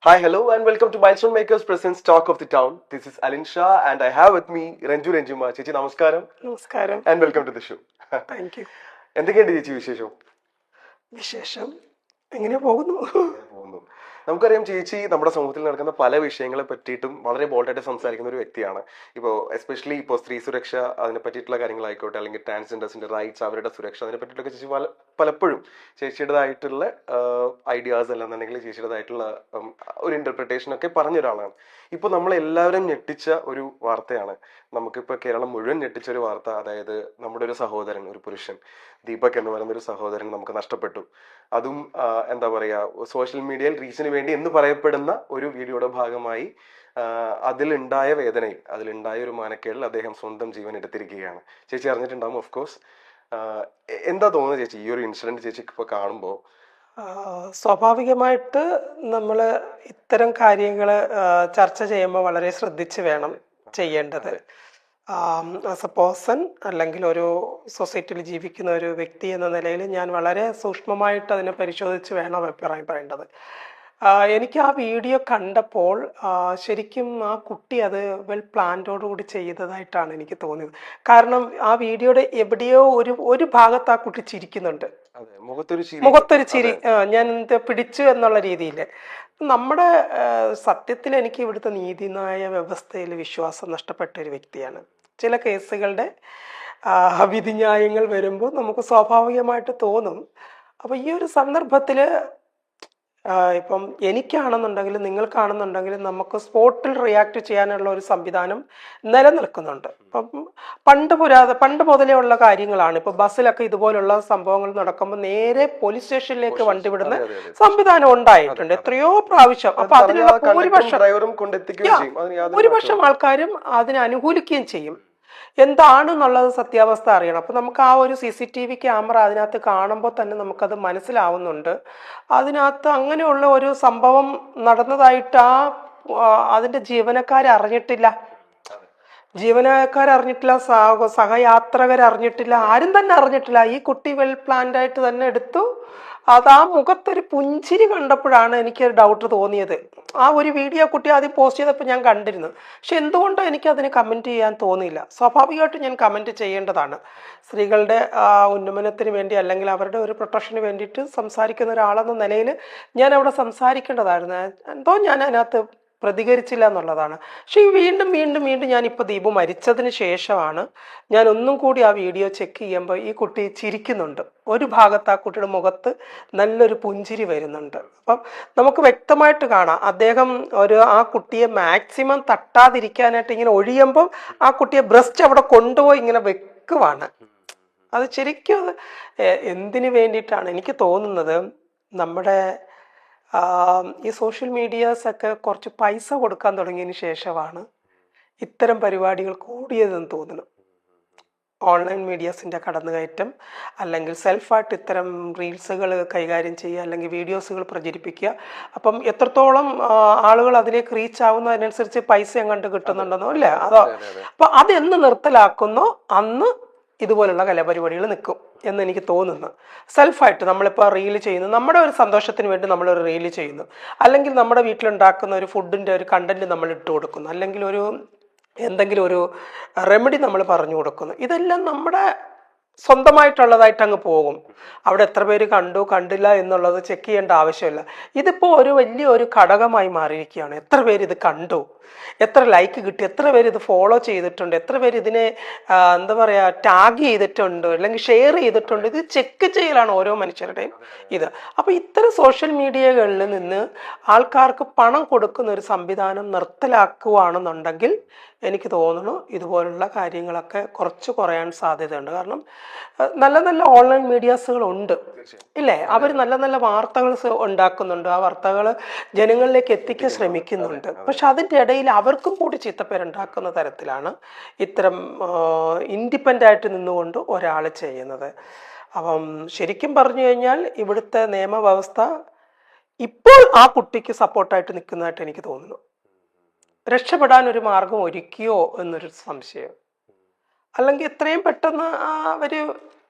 Hi, hello, and welcome to Milestone Makers Presents Talk of the Town. This is Alin Shah, and I have with me Ranju Renjuma. ചേച്ചി നമസ്കാരം. നമസ്കാരം. And welcome to the show. Thank you. എന്തൊക്കെയുണ്ട് ചേച്ചി വിശേഷം? വിശേഷം എങ്ങനെ പോകുന്നു? നമുക്കറിയാം ചേച്ചി നമ്മുടെ സമൂഹത്തിൽ നടക്കുന്ന പല വിഷയങ്ങളെ പറ്റിയിട്ടും വളരെ ബോൾഡായിട്ട് സംസാരിക്കുന്ന ഒരു വ്യക്തിയാണ്. ഇപ്പോൾ എസ്പെഷ്യലി ഇപ്പോൾ സ്ത്രീ സുരക്ഷ, അതിനെ പറ്റിയിട്ടുള്ള കാര്യങ്ങളായിക്കോട്ടെ, അല്ലെങ്കിൽ ട്രാൻസ്ജെൻഡേഴ്സിന്റെ റൈറ്റ്സ്, അവരുടെ സുരക്ഷ, അതിനെ പറ്റിയിട്ടൊക്കെ ചേച്ചി പലപ്പോഴും ചേച്ചിയുടേതായിട്ടുള്ള ഐഡിയാസ് അല്ലെന്നുണ്ടെങ്കിൽ ചേച്ചിയുടേതായിട്ടുള്ള ഒരു ഇന്റർപ്രിട്ടേഷൻ ഒക്കെ പറഞ്ഞ ഒരാളാണ്. ഇപ്പോൾ നമ്മളെല്ലാവരും ഞെട്ടിച്ച ഒരു വാർത്തയാണ്, നമുക്കിപ്പോൾ കേരളം മുഴുവൻ ഞെട്ടിച്ച ഒരു വാർത്ത. അതായത് നമ്മുടെ ഒരു സഹോദരൻ, ഒരു പുരുഷൻ, ദീപക് എന്ന് പറയുന്ന ഒരു സഹോദരൻ നമുക്ക് നഷ്ടപ്പെട്ടു. അതും എന്താ പറയുക, സോഷ്യൽ മീഡിയയിൽ റീച്ചിന് വേണ്ടി എന്ന് പറയപ്പെടുന്ന ഒരു വീഡിയോയുടെ ഭാഗമായി അതിലുണ്ടായ വേദനയിൽ, അതിലുണ്ടായ ഒരു മാനക്കേടിൽ അദ്ദേഹം സ്വന്തം ജീവൻ എടുത്തിരിക്കുകയാണ്. ചേച്ചി അറിഞ്ഞിട്ടുണ്ടാവും ഓഫ് കോഴ്സ്. എന്താ തോന്നുന്നത് ചേച്ചി ഈ ഒരു ഇൻസിഡന്റ് ചേച്ചിക്ക് ഇപ്പോൾ കാണുമ്പോൾ? സ്വാഭാവികമായിട്ട് നമ്മൾ ഇത്തരം കാര്യങ്ങൾ ചർച്ച ചെയ്യുമ്പോൾ വളരെ ശ്രദ്ധിച്ച് വേണം ചെയ്യേണ്ടത്. ആസ് എ പേഴ്സൺ, അല്ലെങ്കിൽ ഒരു സൊസൈറ്റിയിൽ ജീവിക്കുന്ന ഒരു വ്യക്തി എന്ന നിലയിൽ ഞാൻ വളരെ സൂക്ഷ്മമായിട്ട് അതിനെ പരിശോധിച്ച് വേണം അഭിപ്രായം പറയേണ്ടത്. എനിക്ക് ആ വീഡിയോ കണ്ടപ്പോൾ ശരിക്കും ആ കുട്ടി അത് വെൽ പ്ലാൻഡോടുകൂടി ചെയ്തതായിട്ടാണ് എനിക്ക് തോന്നിയത്. കാരണം ആ വീഡിയോയുടെ എവിടെയോ ഒരു ഭാഗത്ത് ആ കുട്ടി ചിരിക്കുന്നുണ്ട്, മുഖത്തൊരു ചിരി ഞാൻ പിടിച്ചു എന്നുള്ള രീതിയിൽ. നമ്മുടെ സത്യത്തിൽ എനിക്ക് ഇവിടുത്തെ നീതിന്യായ വ്യവസ്ഥയിൽ വിശ്വാസം നഷ്ടപ്പെട്ട ഒരു വ്യക്തിയാണ്. ചില കേസുകളുടെ വിധിന്യായങ്ങൾ വരുമ്പോൾ നമുക്ക് സ്വാഭാവികമായിട്ട് തോന്നും. അപ്പോൾ ഈ ഒരു സന്ദർഭത്തിൽ ഇപ്പം എനിക്കാണെന്നുണ്ടെങ്കിലും നിങ്ങൾക്കാണെന്നുണ്ടെങ്കിലും നമുക്ക് സ്പോട്ടിൽ റിയാക്ട് ചെയ്യാനുള്ള ഒരു സംവിധാനം നിലനിൽക്കുന്നുണ്ട്. ഇപ്പം പണ്ട് മുതലേ ഉള്ള കാര്യങ്ങളാണ്. ഇപ്പൊ ബസ്സിലൊക്കെ ഇതുപോലുള്ള സംഭവങ്ങൾ നടക്കുമ്പോൾ നേരെ പോലീസ് സ്റ്റേഷനിലേക്ക് വണ്ടി വിടുന്ന സംവിധാനം ഉണ്ടായിട്ടുണ്ട് എത്രയോ പ്രാവശ്യം. അപ്പൊ അതിനുള്ള ഭൂരിപക്ഷം ആൾക്കാരും അതിനെ അനുകൂലിക്കുകയും ചെയ്യും. എന്താണെന്നുള്ളത് സത്യാവസ്ഥ അറിയണം. അപ്പം നമുക്ക് ആ ഒരു CCTV ക്യാമറ അതിനകത്ത് കാണുമ്പോൾ തന്നെ നമുക്കത് മനസ്സിലാവുന്നുണ്ട്. അതിനകത്ത് അങ്ങനെയുള്ള ഒരു സംഭവം നടന്നതായിട്ട് അതിൻ്റെ ജീവനക്കാരറിഞ്ഞിട്ടില്ല, സഹയാത്രകരറിഞ്ഞിട്ടില്ല, ആരും തന്നെ അറിഞ്ഞിട്ടില്ല. ഈ കുട്ടി വെൽ പ്ലാൻഡ് ആയിട്ട് തന്നെ എടുത്തു. അത് ആ മുഖത്തൊരു പുഞ്ചിരി കണ്ടപ്പോഴാണ് എനിക്കൊരു ഡൗട്ട് തോന്നിയത്. ആ ഒരു വീഡിയോ കുട്ടി ആദ്യം പോസ്റ്റ് ചെയ്തപ്പോൾ ഞാൻ കണ്ടിരുന്നു. പക്ഷെ എന്തുകൊണ്ടോ എനിക്കതിന് കമൻറ്റ് ചെയ്യാൻ തോന്നിയില്ല. സ്വാഭാവികമായിട്ടും ഞാൻ കമൻറ്റ് ചെയ്യേണ്ടതാണ്. സ്ത്രീകളുടെ ഉന്നമനത്തിന് വേണ്ടി, അല്ലെങ്കിൽ അവരുടെ ഒരു പ്രൊട്ടക്ഷന് വേണ്ടിയിട്ട് സംസാരിക്കുന്ന ഒരാളെന്ന നിലയിൽ ഞാൻ അവിടെ സംസാരിക്കേണ്ടതായിരുന്നു. എന്തോ ഞാൻ അതിനകത്ത് പ്രതികരിച്ചില്ല എന്നുള്ളതാണ്. പക്ഷെ വീണ്ടും ഞാനിപ്പോൾ ദീപു മരിച്ചതിന് ശേഷമാണ് ഞാൻ ഒന്നും കൂടി ആ വീഡിയോ ചെക്ക് ചെയ്യുമ്പോൾ ഈ കുട്ടി ചിരിക്കുന്നുണ്ട്. ഒരു ഭാഗത്ത് ആ കുട്ടിയുടെ മുഖത്ത് നല്ലൊരു പുഞ്ചിരി വരുന്നുണ്ട്. അപ്പം നമുക്ക് വ്യക്തമായിട്ട് കാണാം അദ്ദേഹം ആ കുട്ടിയെ മാക്സിമം തട്ടാതിരിക്കാനായിട്ട് ഇങ്ങനെ ഒഴിയുമ്പോൾ ആ കുട്ടിയെ ബ്രസ്റ്റ് അവിടെ കൊണ്ടുപോയി ഇങ്ങനെ വെക്കുവാണ്. അത് ശരിക്കും എന്തിനു വേണ്ടിയിട്ടാണ് എനിക്ക് തോന്നുന്നത്, നമ്മുടെ ഈ സോഷ്യൽ മീഡിയാസൊക്കെ കുറച്ച് പൈസ കൊടുക്കാൻ തുടങ്ങിയതിന് ശേഷമാണ് ഇത്തരം പരിപാടികൾ കൂടിയതെന്ന് തോന്നുന്നു. ഓൺലൈൻ മീഡിയാസിൻ്റെ കടന്നുകയറ്റം, അല്ലെങ്കിൽ സെൽഫായിട്ട് ഇത്തരം റീൽസുകൾ കൈകാര്യം ചെയ്യുക, അല്ലെങ്കിൽ വീഡിയോസുകൾ പ്രചരിപ്പിക്കുക. അപ്പം എത്രത്തോളം ആളുകൾ അതിലേക്ക് റീച്ച് ആവുന്നു അതിനനുസരിച്ച് പൈസ എങ്ങാണ്ട് കിട്ടുന്നുണ്ടെന്നോ അല്ലേ? അതോ അപ്പം അതെന്ന് നിർത്തലാക്കുന്നോ അന്ന് ഇതുപോലുള്ള കലാപരിപാടികൾ നിൽക്കും എന്ന് എനിക്ക് തോന്നുന്നു. സെൽഫായിട്ട് നമ്മളിപ്പോൾ റീല് ചെയ്യുന്നു, നമ്മുടെ ഒരു സന്തോഷത്തിന് വേണ്ടി നമ്മളൊരു റീല് ചെയ്യുന്നു, അല്ലെങ്കിൽ നമ്മുടെ വീട്ടിലുണ്ടാക്കുന്ന ഒരു ഫുഡിൻ്റെ ഒരു കണ്ടന്റ് നമ്മൾ ഇട്ട് കൊടുക്കുന്നു, അല്ലെങ്കിൽ എന്തെങ്കിലും ഒരു റെമഡി നമ്മൾ പറഞ്ഞു കൊടുക്കുന്നു. ഇതെല്ലാം നമ്മുടെ സ്വന്തമായിട്ടുള്ളതായിട്ട് അങ്ങ് പോകും. അവിടെ എത്ര പേര് കണ്ടു കണ്ടില്ല എന്നുള്ളത് ചെക്ക് ചെയ്യേണ്ട ആവശ്യമില്ല. ഇതിപ്പോൾ വലിയൊരു ഘടകമായി മാറിയിരിക്കുകയാണ്. എത്ര പേര് ഇത് കണ്ടു, എത്ര ലൈക്ക് കിട്ടി, എത്ര പേര് ഇത് ഫോളോ ചെയ്തിട്ടുണ്ട്, എത്ര പേര് ഇതിനെ എന്താ പറയുക ടാഗ് ചെയ്തിട്ടുണ്ട്, അല്ലെങ്കിൽ ഷെയർ ചെയ്തിട്ടുണ്ട്. ഇത് ചെക്ക് ചെയ്യലാണ് ഓരോ മനുഷ്യരുടെയും ഇത്. അപ്പോൾ ഇത്തരം സോഷ്യൽ മീഡിയകളിൽ നിന്ന് ആൾക്കാർക്ക് പണം കൊടുക്കുന്ന ഒരു സംവിധാനം നിർത്തലാക്കുകയാണെന്നുണ്ടെങ്കിൽ എനിക്ക് തോന്നുന്നു ഇതുപോലുള്ള കാര്യങ്ങളൊക്കെ കുറച്ച് കുറയാൻ സാധ്യതയുണ്ട്. കാരണം നല്ല നല്ല ഓൺലൈൻ മീഡിയാസുകളുണ്ട് ഇല്ലേ? അവർ നല്ല നല്ല വാർത്തകൾ ഉണ്ടാക്കുന്നുണ്ട്, ആ വാർത്തകൾ ജനങ്ങളിലേക്ക് എത്തിക്കാൻ ശ്രമിക്കുന്നുണ്ട്. പക്ഷെ അതിൻ്റെ ഇടയിൽ അവർക്കും കൂടി ചീത്തപ്പേരുണ്ടാക്കുന്ന തരത്തിലാണ് ഇത്തരം ഇൻഡിപെൻഡൻ്റ് ആയിട്ട് നിന്നുകൊണ്ട് ഒരാൾ ചെയ്യുന്നത്. അപ്പം ശരിക്കും പറഞ്ഞു കഴിഞ്ഞാൽ ഇവിടുത്തെ നിയമവ്യവസ്ഥ ഇപ്പോൾ ആ കുട്ടിക്ക് സപ്പോർട്ടായിട്ട് നിൽക്കുന്നതായിട്ട് എനിക്ക് തോന്നുന്നു. രക്ഷപ്പെടാൻ ഒരു മാർഗം ഒരുക്കിയോ എന്നൊരു സംശയം. അല്ലെങ്കിൽ എത്രയും പെട്ടെന്ന് അവർ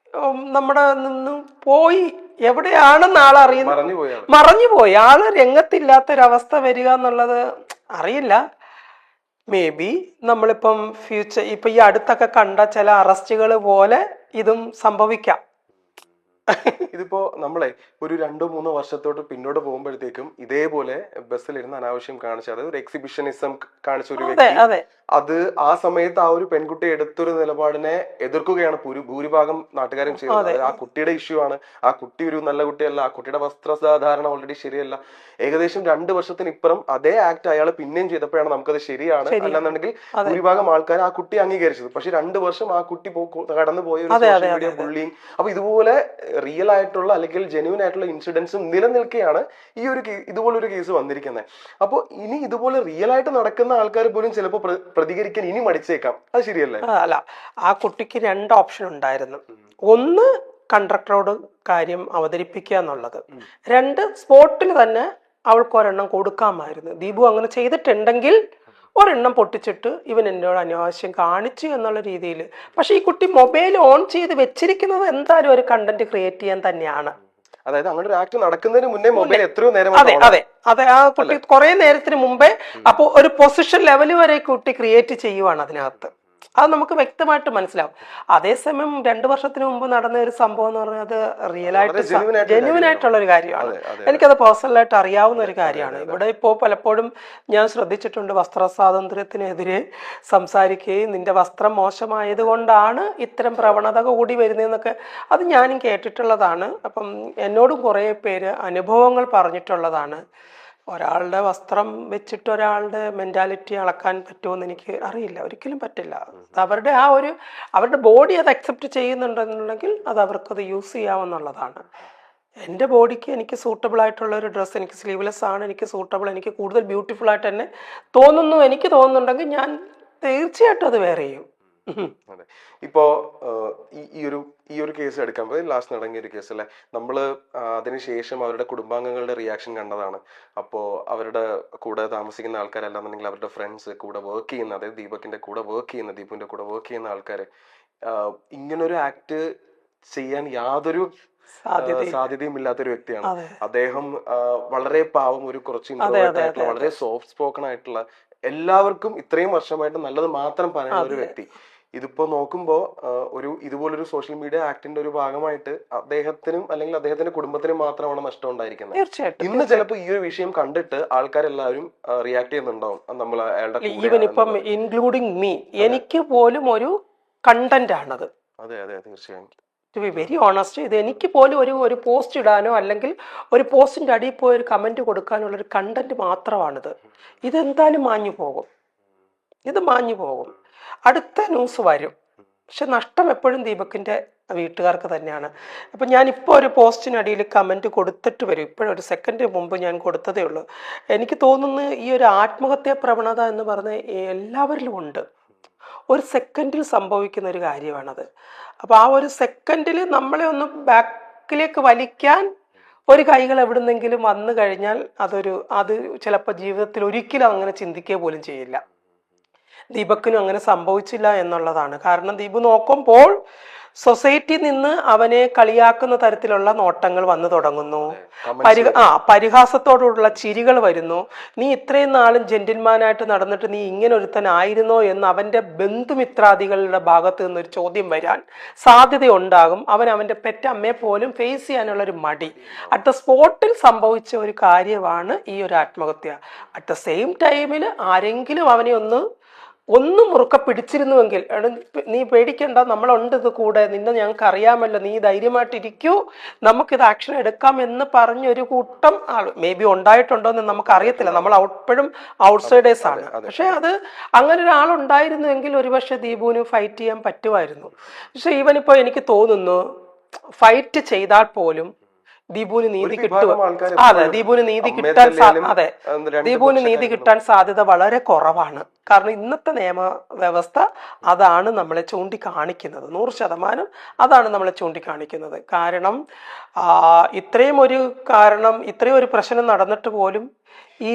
നമ്മുടെ നിന്ന് പോയി, എവിടെയാണെന്ന് ആളറിയുന്നു, മറഞ്ഞുപോയാണ്. മറഞ്ഞുപോയി. ആള് രംഗത്തില്ലാത്തൊരവസ്ഥ വരിക എന്നുള്ളത് അറിയില്ല. മേ ബി നമ്മളിപ്പം ഫ്യൂച്ചർ ഇപ്പൊ ഈ അടുത്തൊക്കെ കണ്ട ചില അറസ്റ്റുകൾ പോലെ ഇതും സംഭവിക്കാം. ഇതിപ്പോ നമ്മളെ ഒരു 2-3 വർഷത്തോട്ട് പിന്നോട്ട് പോകുമ്പോഴത്തേക്കും ഇതേപോലെ ബസ്സിലിരുന്ന് അനാവശ്യം കാണിച്ച, അതായത് ഒരു എക്സിബിഷനിസം കാണിച്ച ഒരു അതെ വ്യക്തി, അതെ അത് ആ സമയത്ത് ആ ഒരു പെൺകുട്ടി എടുത്തൊരു നിലപാടിനെ എതിർക്കുകയാണ് ഭൂരിഭാഗം നാട്ടുകാരും ചെയ്യുന്നത്. അതായത് ആ കുട്ടിയുടെ ഇഷ്യൂ ആണ്, ആ കുട്ടി ഒരു നല്ല കുട്ടിയല്ല, ആ കുട്ടിയുടെ വസ്ത്രധാരണം ഓൾറെഡി ശരിയല്ല. ഏകദേശം 2 വർഷത്തിന് ഇപ്പുറം അതേ ആക്ട് അയാൾ പിന്നെയും ചെയ്തപ്പോഴാണ് നമുക്കത് ശരിയാണ്, അല്ലാന്നുണ്ടെങ്കിൽ ഭൂരിഭാഗം ആൾക്കാർ ആ കുട്ടി അംഗീകരിച്ചത്. പക്ഷെ 2 വർഷം ആ കുട്ടി കടന്നുപോയ ഒരു സോഷ്യൽ മീഡിയ ബുള്ളിങ്. അപ്പൊ ഇതുപോലെ റിയൽ ആയിട്ടുള്ള അല്ലെങ്കിൽ ജെന്യൂൻ ആയിട്ടുള്ള ഇൻസിഡൻസും നിലനിൽക്കുകയാണ് ഈ ഒരു ഇതുപോലൊരു കേസ് വന്നിരിക്കുന്നത്. അപ്പോൾ ഇനി ഇതുപോലെ റിയൽ ആയിട്ട് നടക്കുന്ന ആൾക്കാർ പോലും ചിലപ്പോൾ പ്രതികരിക്കാൻ ഇനി മടിച്ചേക്കാം. അത് ശരിയല്ലേ? അല്ല, ആ കുട്ടിക്ക് 2 ഓപ്ഷൻ ഉണ്ടായിരുന്നു. ഒന്ന്, കണ്ടക്ടറോട് കാര്യം അവതരിപ്പിക്കുക എന്നുള്ളത്. 2, സ്പോട്ടിൽ തന്നെ അവൾക്ക് ഒരെണ്ണം കൊടുക്കാമായിരുന്നു. ദീപു അങ്ങനെ ചെയ്തിട്ടുണ്ടെങ്കിൽ ഒരെണ്ണം പൊട്ടിച്ചിട്ട് ഇവൻ എന്നോട് അനാവശ്യം കാണിച്ചു എന്നുള്ള രീതിയിൽ. പക്ഷെ ഈ കുട്ടി മൊബൈൽ ഓൺ ചെയ്ത് വെച്ചിരിക്കുന്നത് എന്തായാലും ഒരു കണ്ടന്റ് ക്രിയേറ്റ് ചെയ്യാൻ തന്നെയാണ്. അതായത് അങ്ങനെ ഒരു ആക്ട് നടക്കുന്നതിന് മുന്നേ മൊബൈൽ എത്രയോ നേരം. അതെ അതെ അതെ, ആ കുട്ടി കുറെ നേരത്തിന് മുമ്പേ, അപ്പോൾ ഒരു പൊസിഷൻ ലെവൽ വരെ കുട്ടി ക്രിയേറ്റ് ചെയ്യുവാണ് അതിനകത്ത്. അത് നമുക്ക് വ്യക്തമായിട്ട് മനസ്സിലാവും. അതേസമയം 2 വർഷത്തിന് മുമ്പ് നടന്ന ഒരു സംഭവം എന്ന് പറഞ്ഞാൽ അത് റിയൽ ആയിട്ട് ജെന്യൂൻ ആയിട്ടുള്ള ഒരു കാര്യമാണ്. എനിക്കത് പേഴ്സണലായിട്ട് അറിയാവുന്ന ഒരു കാര്യമാണ്. ഇവിടെ ഇപ്പോൾ പലപ്പോഴും ഞാൻ ശ്രദ്ധിച്ചിട്ടുണ്ട്, വസ്ത്ര സ്വാതന്ത്ര്യത്തിനെതിരെ സംസാരിക്കുകയും നിന്റെ വസ്ത്രം മോശമായത് കൊണ്ടാണ് ഇത്തരം പ്രവണത കൂടി വരുന്നതെന്നൊക്കെ അത് ഞാനും കേട്ടിട്ടുള്ളതാണ്. അപ്പം എന്നോടും കുറേ പേര് അനുഭവങ്ങൾ പറഞ്ഞിട്ടുള്ളതാണ്. ഒരാളുടെ വസ്ത്രം വെച്ചിട്ട് ഒരാളുടെ മെന്റാലിറ്റി അളക്കാൻ പറ്റുമെന്ന് എനിക്ക് അറിയില്ല, ഒരിക്കലും പറ്റില്ല. അവരുടെ ആ ഒരു അവരുടെ ബോഡി അത് അക്സെപ്റ്റ് ചെയ്യുന്നുണ്ടെന്നുണ്ടെങ്കിൽ അത് അവർക്കത് യൂസ് ചെയ്യാമെന്നുള്ളതാണ്. എൻ്റെ ബോഡിക്ക് എനിക്ക് സൂട്ടബിൾ ആയിട്ടുള്ള ഒരു ഡ്രസ്സ്, എനിക്ക് സ്ലീവ്ലെസ് ആണ് എനിക്ക് സൂട്ടബിൾ, എനിക്ക് കൂടുതൽ ബ്യൂട്ടിഫുൾ ആയിട്ട് തന്നെ തോന്നുന്നു, എനിക്ക് തോന്നുന്നുണ്ടെങ്കിൽ ഞാൻ തീർച്ചയായിട്ടും അത് വെയർ ചെയ്യും. അതെ. ഇപ്പോ ഈ ഒരു കേസ് എടുക്കാൻ പോയി ലാസ്റ്റ് നടങ്ങിയ ഒരു കേസ് അല്ലെ, നമ്മള് അതിനുശേഷം അവരുടെ കുടുംബാംഗങ്ങളുടെ റിയാക്ഷൻ കണ്ടതാണ്. അപ്പോ അവരുടെ കൂടെ താമസിക്കുന്ന ആൾക്കാരല്ലാന്നുണ്ടെങ്കിൽ അവരുടെ ഫ്രണ്ട്സ്, കൂടെ വർക്ക് ചെയ്യുന്ന, അതായത് ദീപുവിന്റെ കൂടെ വർക്ക് ചെയ്യുന്ന ആൾക്കാര് ഇങ്ങനൊരു ആക്ട് ചെയ്യാൻ യാതൊരു സാധ്യതയും ഇല്ലാത്തൊരു വ്യക്തിയാണ് അദ്ദേഹം. വളരെ പാവം, ഒരു കുറച്ച് ഇൻട്രോവേർട്ട് ആയിട്ടുള്ള, വളരെ സോഫ്റ്റ് സ്പോക്കൺ ആയിട്ടുള്ള, എല്ലാവർക്കും ഇത്രയും വർഷമായിട്ട് നല്ലത് മാത്രം പറയുന്ന ഒരു വ്യക്തി. ഇതിപ്പോ നോക്കുമ്പോ ഇതുപോലൊരു സോഷ്യൽ മീഡിയ ആക്ടിന്റെ ഒരു ഭാഗമായിട്ട് അദ്ദേഹത്തിനും അല്ലെങ്കിൽ അദ്ദേഹത്തിന്റെ കുടുംബത്തിനും മാത്രമാണ് നഷ്ടം ഉണ്ടായിരിക്കുന്നത്. ഇന്ന് ചിലപ്പോൾ ഈ ഒരു വിഷയം കണ്ടിട്ട് ആൾക്കാരെല്ലാവരും റിയാക്ട് ചെയ്യുന്നുണ്ടാവും. നമ്മൾ ഈവൻ ഇപ്പം ഇൻക്ലൂഡിങ് മീ, എനിക്ക് പോലും ഒരു കണ്ടന്റ് ആണത്. അതെ അതെ തീർച്ചയായും. ടു ബി വെരി ഓണസ്റ്റ്, ഇത് എനിക്ക് പോലും ഒരു പോസ്റ്റ് ഇടാനോ അല്ലെങ്കിൽ ഒരു പോസ്റ്റിന്റെ അടിയിൽ പോയി ഒരു കമന്റ് കൊടുക്കാനുള്ള ഒരു കണ്ടന്റ് മാത്രമാണിത്. ഇതെന്തായാലും മാഞ്ഞു പോകും, ഇത് മാഞ്ഞു പോകും. അടുത്ത ന്യൂസ് വരും. പക്ഷെ നഷ്ടം എപ്പോഴും ദീപകിന്റെ വീട്ടുകാർക്ക് തന്നെയാണ്. അപ്പം ഞാനിപ്പോൾ ഒരു പോസ്റ്റിനടിയിൽ കമന്റ് കൊടുത്തിട്ട് വരും. ഇപ്പോഴൊരു സെക്കൻഡ് മുമ്പ് ഞാൻ കൊടുത്തതേ ഉള്ളൂ. എനിക്ക് തോന്നുന്നു ഈ ഒരു ആത്മഹത്യാ പ്രവണത എന്ന് പറഞ്ഞ എല്ലാവരിലും ഉണ്ട്. ഒരു സെക്കൻഡിൽ സംഭവിക്കുന്ന ഒരു കാര്യമാണത്. അപ്പോൾ ആ ഒരു സെക്കൻഡിൽ നമ്മളെ ഒന്ന് ബാക്കിലേക്ക് വലിക്കാൻ ഒരു കൈകൾ എവിടുന്നെങ്കിലും വന്നു കഴിഞ്ഞാൽ അത് ചിലപ്പോൾ ജീവിതത്തിൽ ഒരിക്കലും അങ്ങനെ ചിന്തിക്കുക പോലും ചെയ്യില്ല. ദീപക്കിനും അങ്ങനെ സംഭവിച്ചില്ല എന്നുള്ളതാണ്. കാരണം ദീപു നോക്കുമ്പോൾ സൊസൈറ്റി നിന്ന് അവനെ കളിയാക്കുന്ന തരത്തിലുള്ള നോട്ടങ്ങൾ വന്നു തുടങ്ങുന്നു. പരിഹാസത്തോടുള്ള ചിരികൾ വരുന്നു. നീ ഇത്രയും നാളും ജെന്റിൽമാനായിട്ട് നടന്നിട്ട് നീ ഇങ്ങനെ ഒരുത്തനായിരുന്നോ എന്ന് അവന്റെ ബന്ധുമിത്രാദികളുടെ ഭാഗത്ത് നിന്നൊരു ചോദ്യം വരാൻ സാധ്യതയുണ്ടാകും. അവന്റെ പെറ്റമ്മയെ പോലും ഫേസ് ചെയ്യാനുള്ള ഒരു മടി. അറ്റ് ദ സ്പോട്ടിൽ സംഭവിച്ച ഒരു കാര്യമാണ് ഈ ഒരു ആത്മഹത്യ. അറ്റ് ദ സെയിം ടൈമിൽ ആരെങ്കിലും അവനെ ഒന്ന് മുറുക്ക പിടിച്ചിരുന്നുവെങ്കിൽ, നീ പേടിക്കണ്ട, നമ്മളുണ്ട് ഇത് കൂടെ, നിന്നെ ഞങ്ങൾക്ക് അറിയാമല്ലോ, നീ ധൈര്യമായിട്ടിരിക്കൂ, നമുക്കിത് ആക്ഷൻ എടുക്കാം എന്ന് പറഞ്ഞൊരു കൂട്ടം ആൾ മേ ബി ഉണ്ടായിട്ടുണ്ടോ എന്ന് നമുക്ക് അറിയത്തില്ല. നമ്മൾ എപ്പോഴും ഔട്ട്സൈഡേഴ്സ് ആണ്. പക്ഷെ അത് അങ്ങനെ ഒരാളുണ്ടായിരുന്നുവെങ്കിൽ ഒരുപക്ഷെ ദീപുവിന് ഫൈറ്റ് ചെയ്യാൻ പറ്റുമായിരുന്നു. പക്ഷെ ഈവനിപ്പോൾ എനിക്ക് തോന്നുന്നു ഫൈറ്റ് ചെയ്താൽ പോലും ദീപുവിന് നീതി കിട്ടുക, അതെ ദീപുവിന് നീതി കിട്ടാൻ സാധ്യത വളരെ കുറവാണ്. കാരണം ഇന്നത്തെ നിയമവ്യവസ്ഥ അതാണ് നമ്മളെ ചൂണ്ടിക്കാണിക്കുന്നത്. 100% അതാണ് നമ്മളെ ചൂണ്ടിക്കാണിക്കുന്നത്. കാരണം ഇത്രയും ഒരു പ്രശ്നം നടന്നിട്ട് പോലും ഈ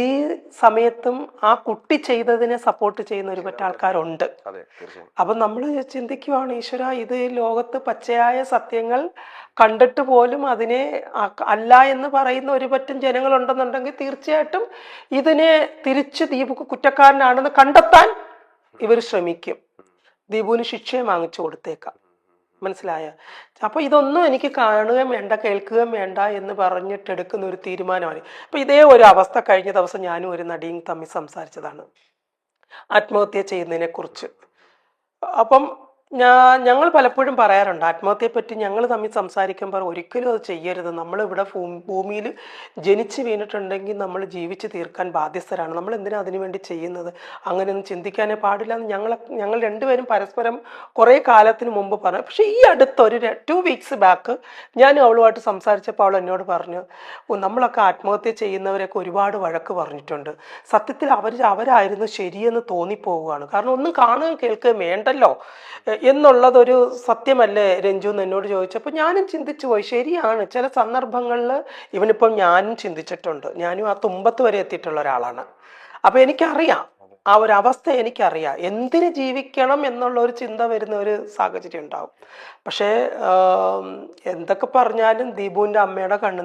സമയത്തും ആ കുട്ടി ചെയ്തതിനെ സപ്പോർട്ട് ചെയ്യുന്ന ഒരുപറ്റ ആൾക്കാരുണ്ട്. അതെ, തീർച്ചയായും. അപ്പം നമ്മൾ ചിന്തിക്കുവാണ്, ഈശ്വര, ഇത് ലോകത്ത് പച്ചയായ സത്യങ്ങൾ കണ്ടിട്ട് പോലും അതിനെ അല്ല എന്ന് പറയുന്ന ഒരു പറ്റം ജനങ്ങളുണ്ടെന്നുണ്ടെങ്കിൽ തീർച്ചയായിട്ടും ഇതിനെ തിരിച്ച് ദീപു കുറ്റക്കാരനാണെന്ന് കണ്ടെത്താൻ ഇവർ ശ്രമിക്കും. ദീപുവിന് ശിക്ഷയും വാങ്ങിച്ചു കൊടുത്തേക്കാം. മനസ്സിലായ? അപ്പൊ ഇതൊന്നും എനിക്ക് കാണുകയും വേണ്ട, കേൾക്കുകയും വേണ്ട എന്ന് പറഞ്ഞിട്ട് എടുക്കുന്ന ഒരു തീരുമാനമാണ്. അപ്പൊ ഇതേ ഒരു അവസ്ഥ കഴിഞ്ഞ ദിവസം ഞാനും ഒരു നടിയും തമ്മിൽ സംസാരിച്ചതാണ്, ആത്മഹത്യ ചെയ്യുന്നതിനെ കുറിച്ച്. അപ്പം ഞങ്ങൾ പലപ്പോഴും പറയാറുണ്ട്, ആത്മഹത്യയെപ്പറ്റി ഞങ്ങൾ തമ്മിൽ സംസാരിക്കുമ്പോൾ ഒരിക്കലും അത് ചെയ്യരുത്. നമ്മളിവിടെ ഭൂമിയിൽ ജനിച്ച് വീണിട്ടുണ്ടെങ്കിൽ നമ്മൾ ജീവിച്ച് തീർക്കാൻ ബാധ്യസ്ഥരാണ്. നമ്മൾ എന്തിനാ അതിനു വേണ്ടി ചെയ്യുന്നത്? അങ്ങനെയൊന്നും ചിന്തിക്കാനേ പാടില്ല എന്ന് ഞങ്ങൾ രണ്ടുപേരും പരസ്പരം കുറേ കാലത്തിന് മുമ്പ് പറഞ്ഞു. പക്ഷേ ഈ അടുത്തൊരു 2 weeks ബാക്ക് ഞാൻ അവളുമായിട്ട് സംസാരിച്ചപ്പോൾ അവൾ എന്നോട് പറഞ്ഞു, നമ്മളൊക്കെ ആത്മഹത്യ ചെയ്യുന്നവരൊക്കെ ഒരുപാട് വഴക്ക് പറഞ്ഞിട്ടുണ്ട്. സത്യത്തിൽ അവരായിരുന്നു ശരിയെന്ന് തോന്നിപ്പോവുകയാണ്. കാരണം ഒന്നും കാണുകയും കേൾക്കുകയും വേണ്ടല്ലോ എന്നുള്ളതൊരു സത്യമല്ലേ രഞ്ജു എന്ന് എന്നോട് ചോദിച്ചപ്പോൾ ഞാനും ചിന്തിച്ചു പോയി. ശരിയാണ്, ചില സന്ദർഭങ്ങളിൽ ഇവനിപ്പം ഞാനും ചിന്തിച്ചിട്ടുണ്ട്. ഞാനും ആ തുമ്പത്ത് വരെ എത്തിയിട്ടുള്ള ഒരാളാണ്. അപ്പം എനിക്കറിയാം, ആ ഒരു അവസ്ഥ എനിക്കറിയാം. എന്തിന് ജീവിക്കണം എന്നുള്ള ഒരു ചിന്ത വരുന്ന ഒരു സാഹചര്യം ഉണ്ടാവും. പക്ഷേ എന്തൊക്കെ പറഞ്ഞാലും ദീപുവിൻ്റെ അമ്മയുടെ കണ്ണ്